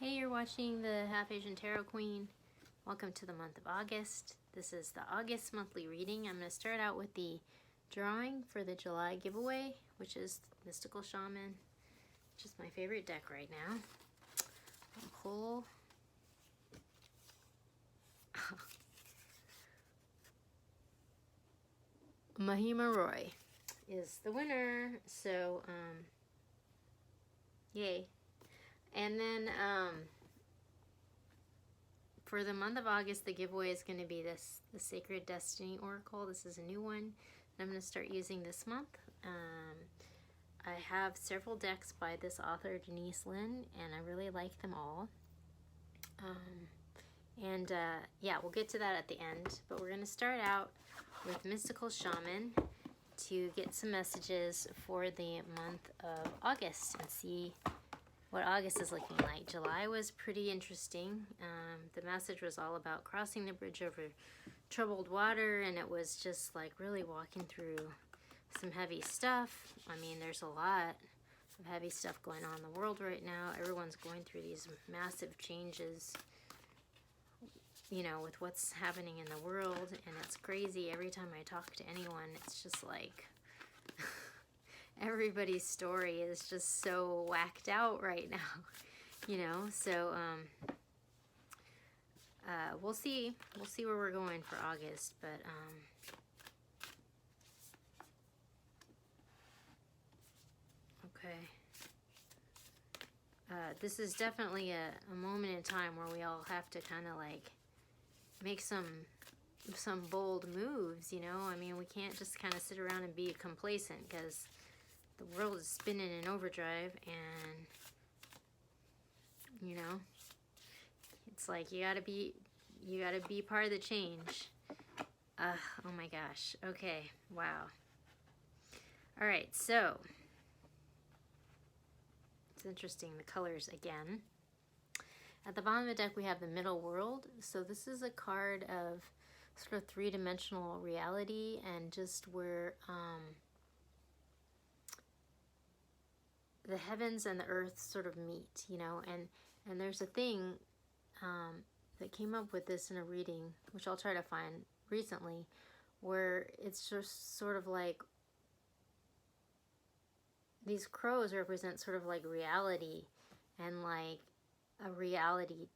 Hey, you're watching the Half Asian Tarot Queen. Welcome to the month of August. This is the August monthly reading. I'm going to start out with the drawing for the July giveaway, which is Mystical Shaman, which is my favorite deck right now. I'll pull. Mahima Roy is the winner. So, yay. And then, for the month of August, the giveaway is going to be the Sacred Destiny Oracle. This is a new one I'm going to start using this month. I have several decks by this author, Denise Linn, and I really like them all. Yeah, we'll get to that at the end. But we're going to start out with Mystical Shaman to get some messages for the month of August and see what August is looking like. July was pretty interesting. The message was all about crossing the bridge over troubled water, and it was just like really walking through some heavy stuff. I mean, there's a lot of heavy stuff going on in the world right now. Everyone's going through these massive changes, you know, with what's happening in the world, and it's crazy. Every time I talk to anyone, it's just like everybody's story is just so whacked out right now, you know. So we'll see where we're going for August, but okay. This is definitely a moment in time where we all have to kind of like make some bold moves, you know. I mean, we can't just kind of sit around and be complacent, because the world is spinning in overdrive, and you know, it's like you gotta be part of the change. Oh my gosh. Okay. Wow. All right. So it's interesting, the colors again. At the bottom of the deck, we have the Middle World. So this is a card of sort of three-dimensional reality, and just where the heavens and the earth sort of meet, you know. And there's a thing that came up with this in a reading, which I'll try to find recently, where it's just sort of like these crows represent sort of like reality, and like a reality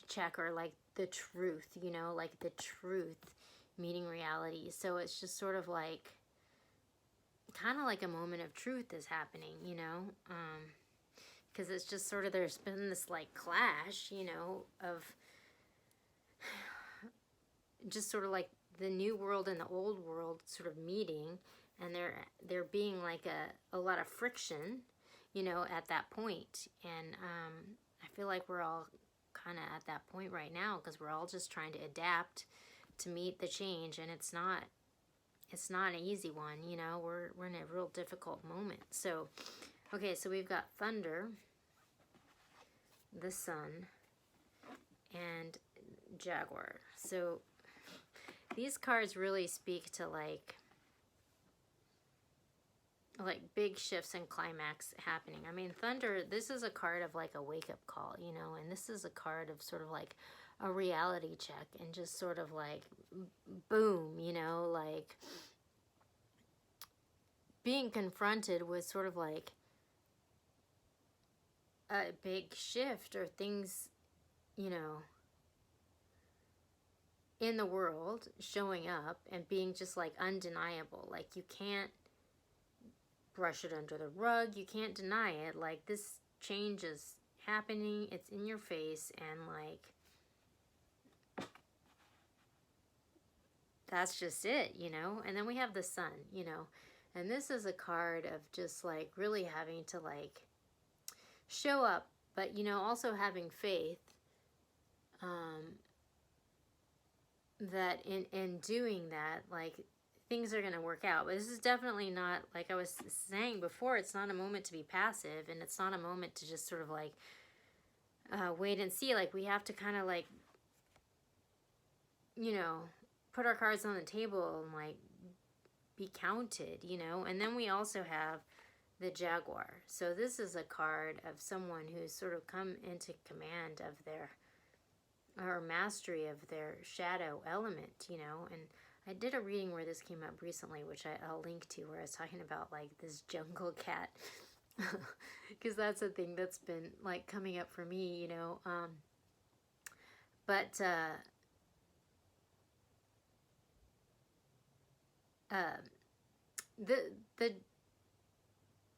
check, or like the truth, you know, like the truth meeting reality. So it's just sort of like kind of like a moment of truth is happening, you know, because it's just sort of, there's been this like clash, you know, of just sort of like the new world and the old world sort of meeting, and there being like a lot of friction, you know, at that point. And I feel like we're all kind of at that point right now, because we're all just trying to adapt to meet the change, and it's not an easy one, you know. We're in a real difficult moment. So okay, so we've got Thunder, the Sun, and Jaguar. So these cards really speak to like big shifts and climax happening. I mean, Thunder, this is a card of like a wake-up call, you know, and this is a card of sort of like a reality check, and just sort of like boom, you know, like being confronted with sort of like a big shift, or things, you know, in the world showing up and being just like undeniable. Like you can't brush it under the rug, you can't deny it. Like this change is happening, it's in your face, and like that's just it, you know. And then we have the Sun, you know, and this is a card of just like really having to like show up, but you know, also having faith that in doing that, like things are going to work out. But this is definitely not, like I was saying before, it's not a moment to be passive, and it's not a moment to just sort of like wait and see. Like we have to kind of like, you know, put our cards on the table and like be counted, you know. And then we also have the Jaguar. So this is a card of someone who's sort of come into command of their, or mastery of their shadow element, you know. And I did a reading where this came up recently, which I'll link to, where I was talking about like this jungle cat, because that's a thing that's been like coming up for me, you know. But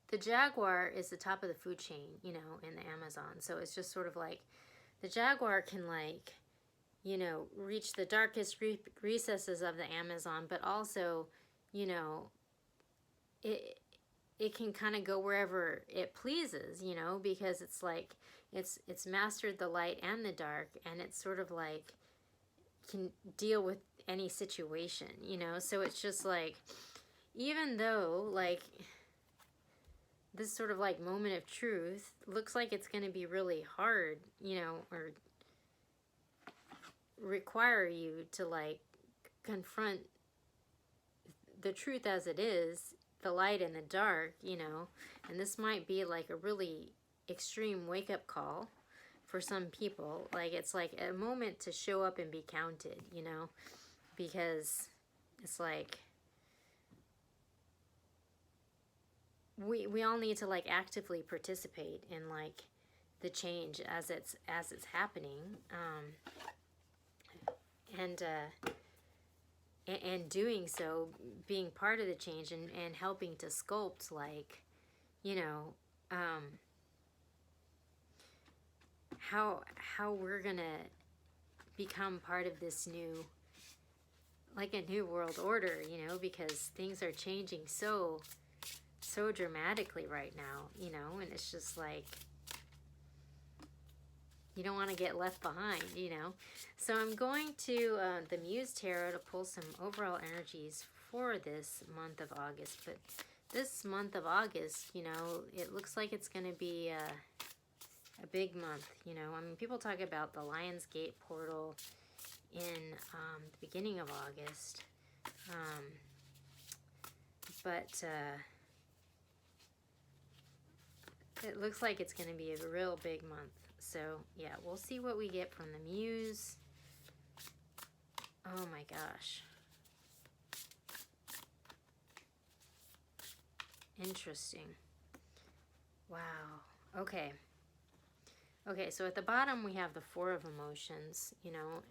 the jaguar is the top of the food chain, you know, in the Amazon. So it's just sort of like the jaguar can, like, you know, reach the darkest recesses of the Amazon, but also, you know, it can kind of go wherever it pleases, you know, because it's like it's mastered the light and the dark, and it's sort of like can deal with any situation, you know. So it's just like, even though like this sort of like moment of truth looks like it's going to be really hard, you know, or require you to like confront the truth as it is, the light and the dark, you know. And this might be like a really extreme wake-up call for some people. Like, it's like a moment to show up and be counted, you know, because it's like we all need to like actively participate in like the change as it's happening, and doing so, being part of the change, and helping to sculpt, like, you know, how we're gonna become part of this new, like a new world order, you know, because things are changing so dramatically right now, you know. And it's just like, you don't want to get left behind, you know. So I'm going to the Muse Tarot to pull some overall energies for this month of August. But this month of August, you know, it looks like it's going to be a big month, you know. I mean, people talk about the Lionsgate portal in the beginning of August. But it looks like it's going to be a real big month. So, yeah, we'll see what we get from the Muse. Oh my gosh. Interesting. Wow. Okay. Okay, so at the bottom we have the Four of Emotions, you know.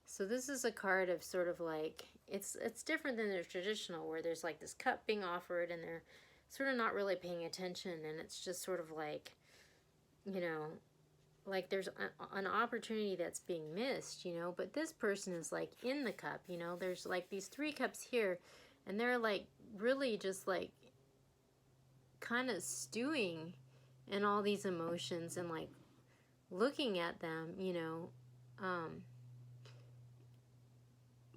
So this is a card of sort of like, it's different than the traditional, where there's like this cup being offered and they're sort of not really paying attention, and it's just sort of like, you know, like there's an opportunity that's being missed, you know. But this person is like in the cup, you know. There's like these 3 cups here, and they're like really just like kind of stewing in all these emotions and like looking at them, you know.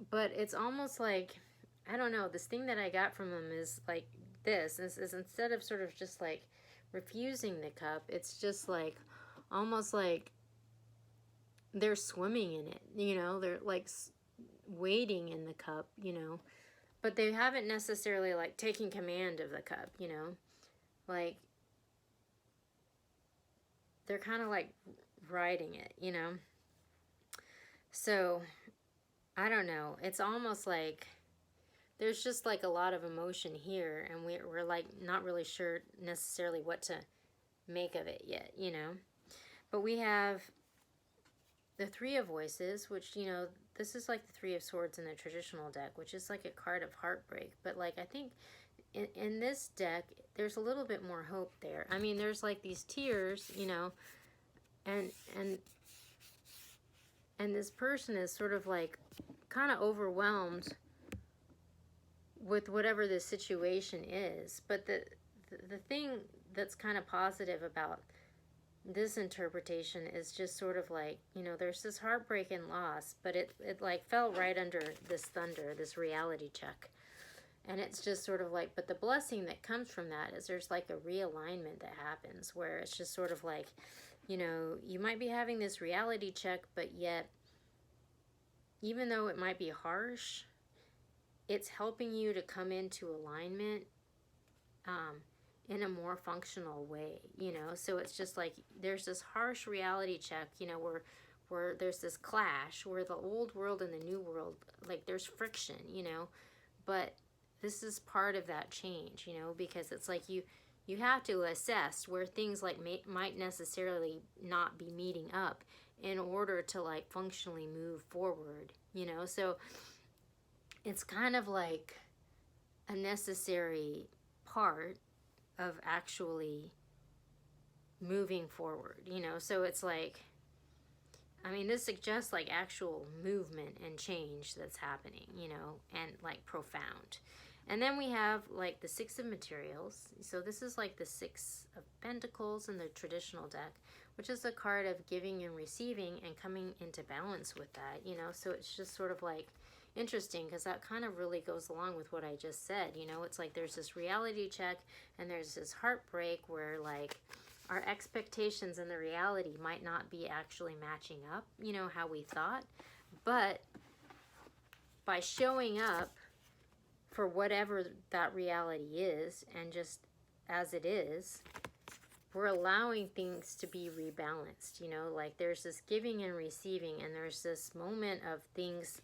But it's almost like, I don't know, this thing that I got from them is like this is instead of sort of just like refusing the cup, it's just like almost like they're swimming in it, you know. They're like wading in the cup, you know, but they haven't necessarily like taken command of the cup, you know. Like they're kind of like riding it, you know. So I don't know, it's almost like there's just like a lot of emotion here, and we're like not really sure necessarily what to make of it yet, you know. But we have the Three of Voices, which, you know, this is like the Three of Swords in the traditional deck, which is like a card of heartbreak. But like, I think in this deck there's a little bit more hope there. I mean, there's like these tears, you know, and this person is sort of like kind of overwhelmed with whatever the situation is. But the thing that's kind of positive about this interpretation is just sort of like, you know, there's this heartbreak and loss, but it like fell right under this thunder, this reality check. And it's just sort of like, but the blessing that comes from that is there's like a realignment that happens, where it's just sort of like, you know, you might be having this reality check, but yet, even though it might be harsh, it's helping you to come into alignment, in a more functional way, you know? So it's just like there's this harsh reality check, you know, where there's this clash where the old world and the new world, like there's friction, you know? But this is part of that change, you know, because it's like you have to assess where things like might necessarily not be meeting up in order to like functionally move forward, you know? So it's kind of like a necessary part of actually moving forward, you know? So it's like, I mean, this suggests like actual movement and change that's happening, you know, and like profound. And then we have like the Six of Materials. So this is like the Six of Pentacles in the traditional deck, which is a card of giving and receiving and coming into balance with that, you know? So it's just sort of like interesting because that kind of really goes along with what I just said, you know? It's like there's this reality check and there's this heartbreak where like our expectations and the reality might not be actually matching up, you know, how we thought. But by showing up for whatever that reality is and just as it is, we're allowing things to be rebalanced, you know, like there's this giving and receiving and there's this moment of things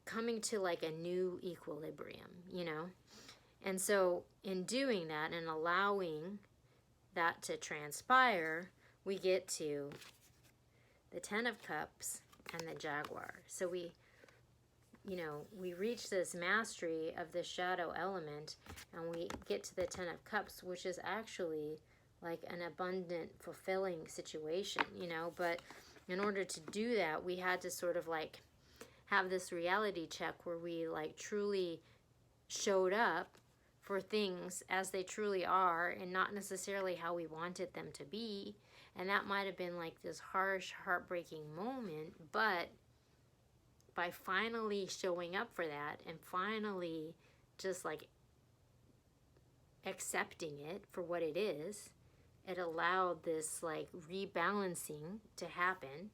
coming to like a new equilibrium, you know. And so in doing that and allowing that to transpire, we get to the Ten of Cups and the Jaguar. So we, you know, we reach this mastery of the shadow element and we get to the Ten of Cups, which is actually like an abundant, fulfilling situation, you know. But in order to do that, we had to sort of like have this reality check where we like truly showed up for things as they truly are and not necessarily how we wanted them to be. And that might have been like this harsh, heartbreaking moment, but by finally showing up for that and finally just like accepting it for what it is, it allowed this like rebalancing to happen,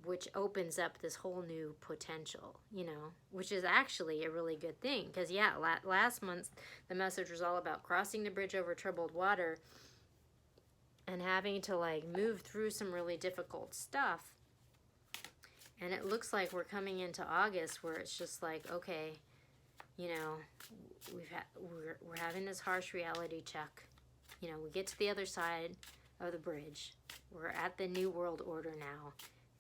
which opens up this whole new potential, you know, which is actually a really good thing. Because, yeah, last month the message was all about crossing the bridge over troubled water and having to, like, move through some really difficult stuff. And it looks like we're coming into August where it's just like, okay, you know, we're having this harsh reality check. You know, we get to the other side of the bridge. We're at the New World Order now.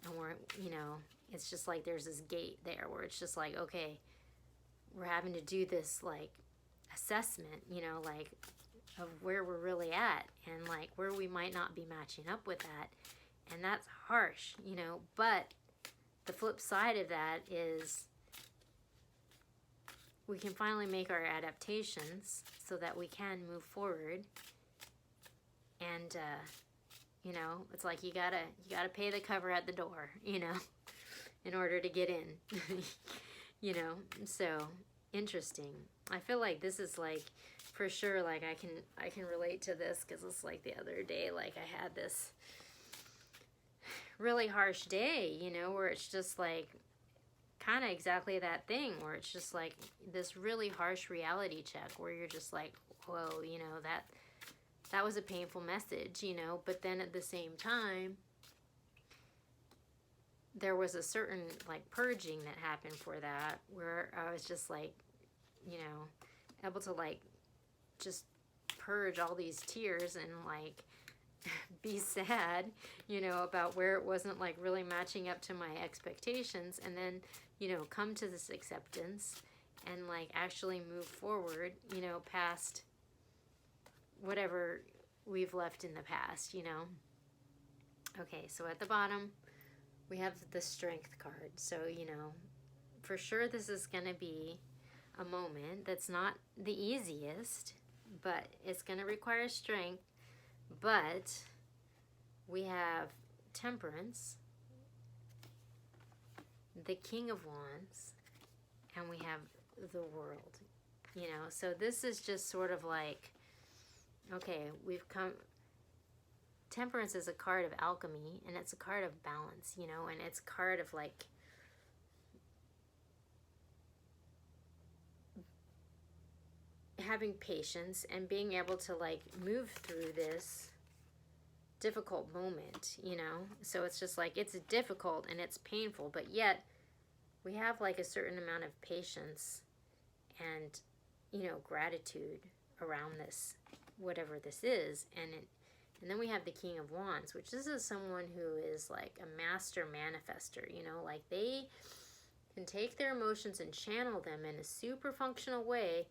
And we're, you know, it's just like there's this gate there where it's just like, okay, we're having to do this, like, assessment, you know, like, of where we're really at and, like, where we might not be matching up with that. And that's harsh, you know, but the flip side of that is we can finally make our adaptations so that we can move forward. And, you know, it's like you gotta pay the cover at the door, you know, in order to get in, you know. So interesting. I feel like this is like, for sure, like I can relate to this because it's like the other day, like I had this really harsh day, you know, where it's just like kind of exactly that thing where it's just like this really harsh reality check where you're just like, whoa, you know, that was a painful message, you know. But then at the same time, there was a certain like purging that happened for that where I was just like, you know, able to like just purge all these tears and like be sad, you know, about where it wasn't like really matching up to my expectations, and then, you know, come to this acceptance and like actually move forward, you know, past whatever we've left in the past, you know. Okay, so at the bottom we have the Strength card. So, you know, for sure this is going to be a moment that's not the easiest, but it's going to require strength. But we have Temperance, the King of Wands, and we have the World, you know. So this is just sort of like, okay, we've come. Temperance is a card of alchemy, and it's a card of balance, you know, and it's a card of like having patience and being able to like move through this difficult moment, you know? So it's just like, it's difficult and it's painful, but yet we have like a certain amount of patience and, you know, gratitude around this, whatever this is. And then we have the King of Wands, which this is someone who is like a master manifester, you know, like they can take their emotions and channel them in a super functional way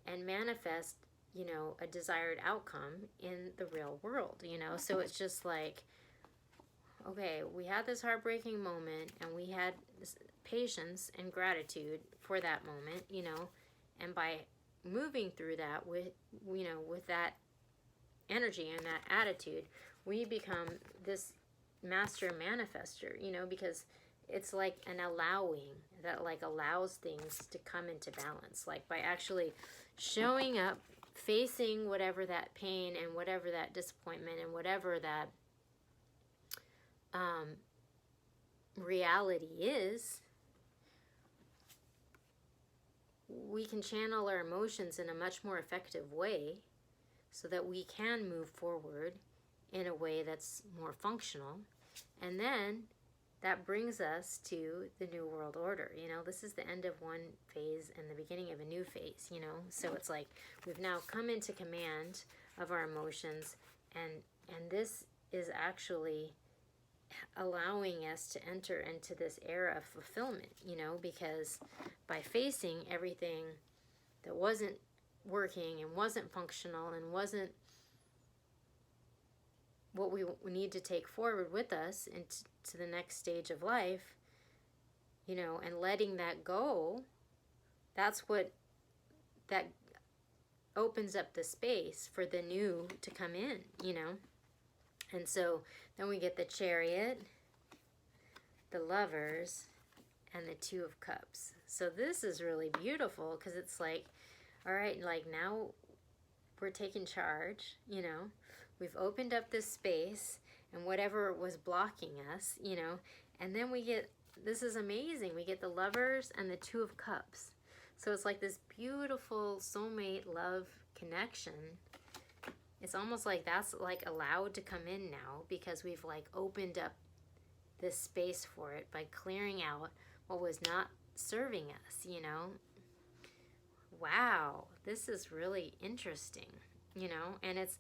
and manifest, you know, a desired outcome in the real world, you know? So it's just like, okay, we had this heartbreaking moment and we had this patience and gratitude for that moment, you know, and by moving through that with, you know, with that energy and that attitude, we become this master manifester, you know, because it's like an allowing that like allows things to come into balance, like by actually showing up, facing whatever that pain and whatever that disappointment and whatever that reality is. We can channel our emotions in a much more effective way so that we can move forward in a way that's more functional. And then that brings us to the New World Order. You know, this is the end of one phase and the beginning of a new phase, you know. So it's like we've now come into command of our emotions, and this is actually allowing us to enter into this era of fulfillment, you know, because by facing everything that wasn't working and wasn't functional and wasn't what we need to take forward with us into the next stage of life, you know, and letting that go, that's what that opens up the space for the new to come in, you know. And so then we get the Chariot, the Lovers, and the Two of Cups. So this is really beautiful because it's like, all right, like now we're taking charge, you know. We've opened up this space and whatever was blocking us, you know. And then we get, this is amazing, we get the Lovers and the Two of Cups. So it's like this beautiful soulmate love connection. It's almost like that's like allowed to come in now because we've like opened up this space for it by clearing out what was not serving us, you know. Wow, this is really interesting, you know. And it's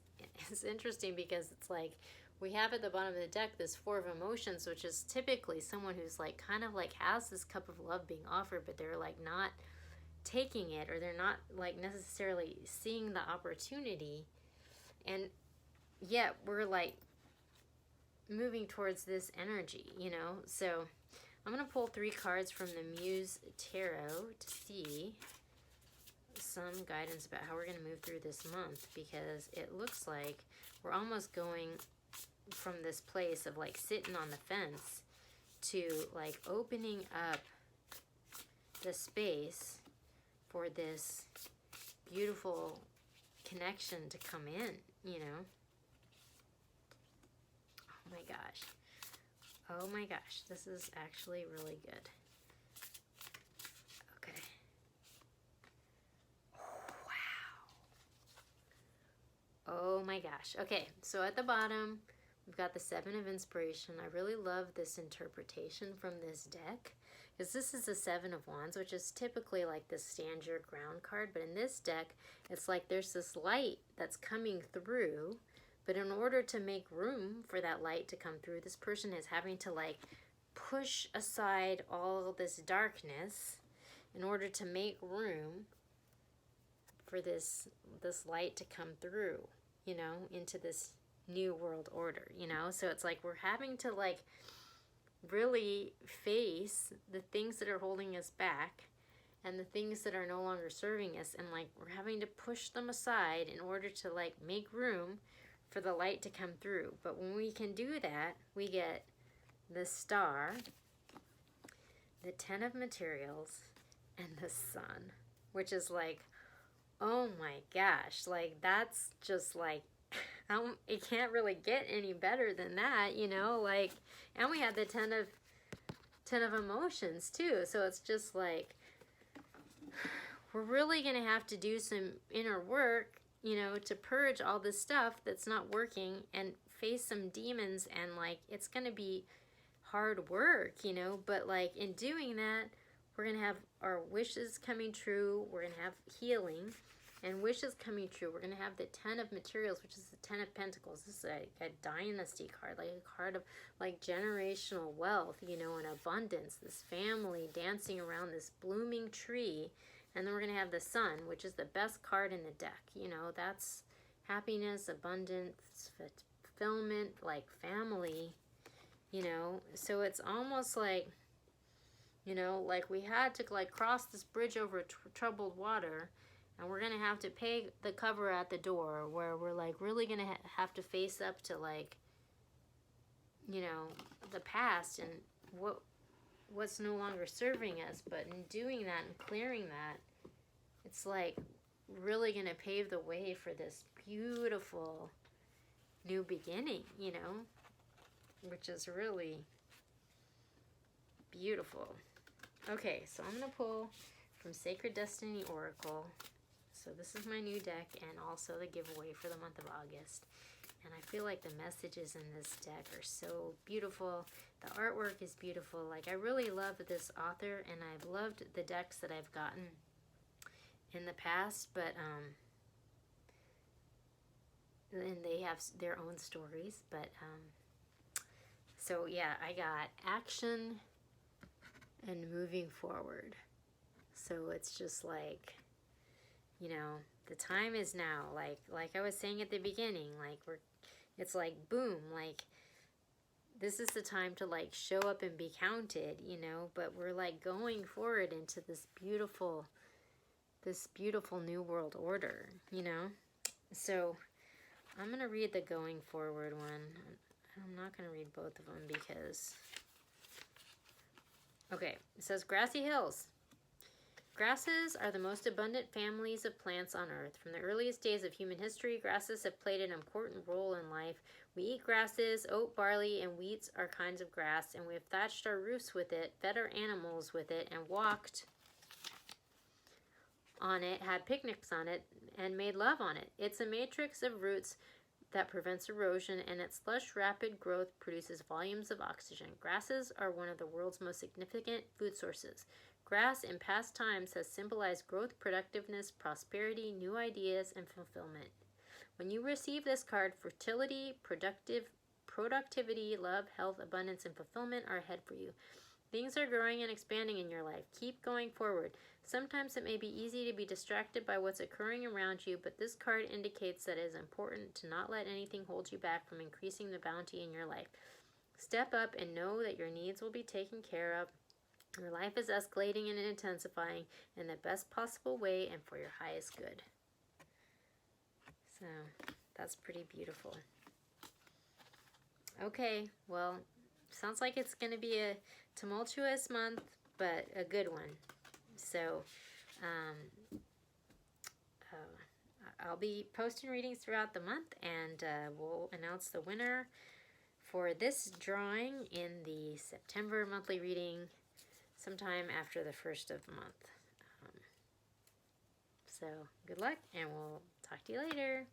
interesting because it's like we have at the bottom of the deck this Four of Emotions, which is typically someone who's like kind of like has this cup of love being offered, but they're like not taking it, or they're not like necessarily seeing the opportunity. And yet we're like moving towards this energy, you know. So I'm going to pull 3 cards from the Muse Tarot to see some guidance about how we're going to move through this month, because it looks like we're almost going from this place of like sitting on the fence to like opening up the space for this beautiful connection to come in, you know. Oh my gosh. Oh my gosh. This is actually really good. Okay. Wow. Oh my gosh. Okay, so at the bottom, we've got the Seven of Inspiration. I really love this interpretation from this deck, because this is the Seven of Wands, which is typically like the stand your ground card. But in this deck, it's like there's this light that's coming through. But in order to make room for that light to come through, this person is having to like push aside all this darkness in order to make room for this light to come through, you know, into this new world order, you know. So it's like we're having to like really face the things that are holding us back and the things that are no longer serving us, and like we're having to push them aside in order to like make room for the light to come through. But when we can do that, we get the Star, the Ten of Materials, and the Sun, which is like, oh my gosh, like that's just like, it can't really get any better than that, you know. Like, and we had the Ten of Emotions too. So it's just like, we're really going to have to do some inner work, you know, to purge all this stuff that's not working and face some demons. And like, it's going to be hard work, you know, but like in doing that, we're going to have our wishes coming true. We're going to have healing and wishes coming true. We're going to have the 10 of materials, which is the 10 of pentacles. This is a dynasty card, like a card of like generational wealth, you know, and abundance, this family dancing around this blooming tree. And then we're going to have the sun, which is the best card in the deck. You know, that's happiness, abundance, fulfillment, like family, you know. So it's almost like, you know, like we had to like cross this bridge over troubled water. And we're going to have to pay the cover at the door, where we're like really going to have to face up to like, you know, the past and what's no longer serving us. But in doing that and clearing that, it's like really going to pave the way for this beautiful new beginning, you know, which is really beautiful. Okay, so I'm going to pull from Sacred Destiny Oracle. So this is my new deck and also the giveaway for the month of August. And I feel like the messages in this deck are so beautiful. The artwork is beautiful. Like, I really love this author, and I've loved the decks that I've gotten in the past, but and they have their own stories. But so yeah, I got action and moving forward. So it's just like, you know, the time is now. Like I was saying at the beginning, like it's like boom, like this is the time to like show up and be counted, you know. But we're like going forward into this beautiful new world order, you know. So I'm gonna read the going forward one. I'm not gonna read both of them because, okay, it says grassy hills. Grasses are the most abundant families of plants on Earth. From the earliest days of human history, grasses have played an important role in life. We eat grasses. Oat, barley, and wheat are kinds of grass, and we have thatched our roofs with it, fed our animals with it, and walked on it, had picnics on it, and made love on it. It's a matrix of roots that prevents erosion, and its lush, rapid growth produces volumes of oxygen. Grasses are one of the world's most significant food sources. Grass in past times has symbolized growth, productiveness, prosperity, new ideas, and fulfillment. When you receive this card, fertility, productivity, love, health, abundance, and fulfillment are ahead for you. Things are growing and expanding in your life. Keep going forward. Sometimes it may be easy to be distracted by what's occurring around you, but this card indicates that it is important to not let anything hold you back from increasing the bounty in your life. Step up and know that your needs will be taken care of. Your life is escalating and intensifying in the best possible way and for your highest good. So that's pretty beautiful. Okay, well, sounds like it's going to be a tumultuous month, but a good one. So I'll be posting readings throughout the month, and we'll announce the winner for this drawing in the September monthly reading sometime after the 1st of the month. So good luck, and we'll talk to you later.